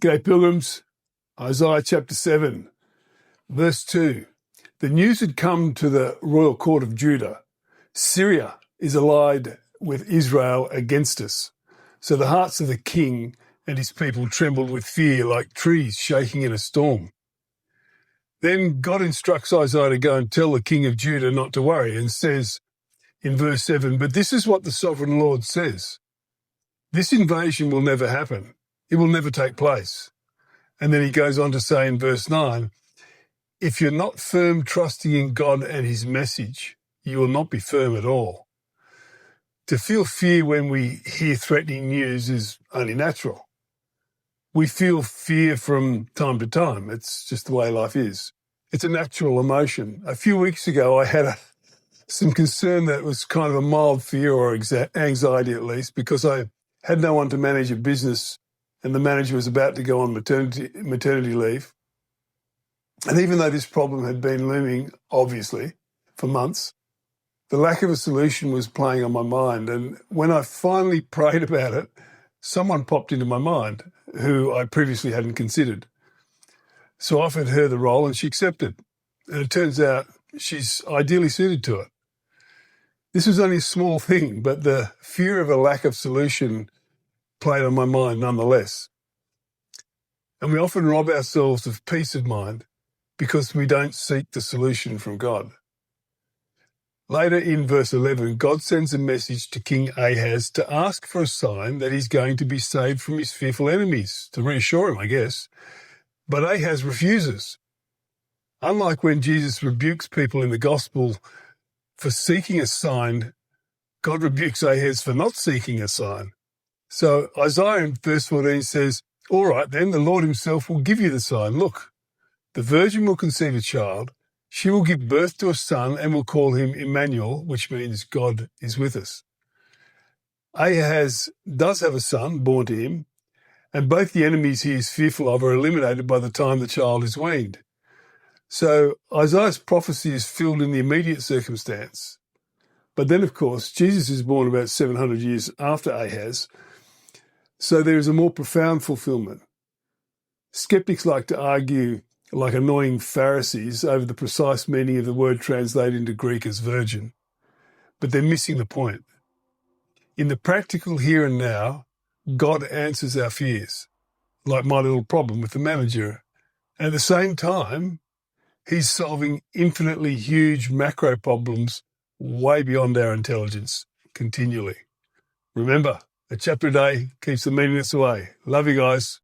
G'day, Pilgrims. Isaiah chapter 7, verse 2. The news had come to the royal court of Judah. Syria is allied with Israel against us. So the hearts of the king and his people trembled with fear like trees shaking in a storm. Then God instructs Isaiah to go and tell the king of Judah not to worry, and says in verse 7, "But this is what the sovereign Lord says. This invasion will never happen. It will never take place." And then he goes on to say in verse 9, "If you're not firm trusting in God and his message, you will not be firm at all." To feel fear when we hear threatening news is only natural. We feel fear from time to time. It's just the way life is. It's a natural emotion. A few weeks ago, I had some concern that was kind of a mild fear or anxiety at least, because I had no one to manage a business and the manager was about to go on maternity leave. And even though this problem had been looming, obviously, for months, the lack of a solution was playing on my mind. And when I finally prayed about it, someone popped into my mind who I previously hadn't considered. So I offered her the role and she accepted. And it turns out she's ideally suited to it. This was only a small thing, but the fear of a lack of solution played on my mind nonetheless. And we often rob ourselves of peace of mind because we don't seek the solution from God. Later in verse 11, God sends a message to King Ahaz to ask for a sign that he's going to be saved from his fearful enemies, to reassure him, I guess. But Ahaz refuses. Unlike when Jesus rebukes people in the gospel for seeking a sign, God rebukes Ahaz for not seeking a sign. So Isaiah in verse 14 says, "All right, then the Lord himself will give you the sign. Look, the virgin will conceive a child. She will give birth to a son and will call him Emmanuel," which means God is with us. Ahaz does have a son born to him, and both the enemies he is fearful of are eliminated by the time the child is weaned. So Isaiah's prophecy is filled in the immediate circumstance. But then, of course, Jesus is born about 700 years after Ahaz, so there is a more profound fulfillment. Skeptics like to argue, like annoying Pharisees, over the precise meaning of the word translated into Greek as virgin, but they're missing the point. In the practical here and now, God answers our fears, like my little problem with the manager. And at the same time, he's solving infinitely huge macro problems way beyond our intelligence continually. Remember, a chapter a day keeps the meaningless away. Love you guys.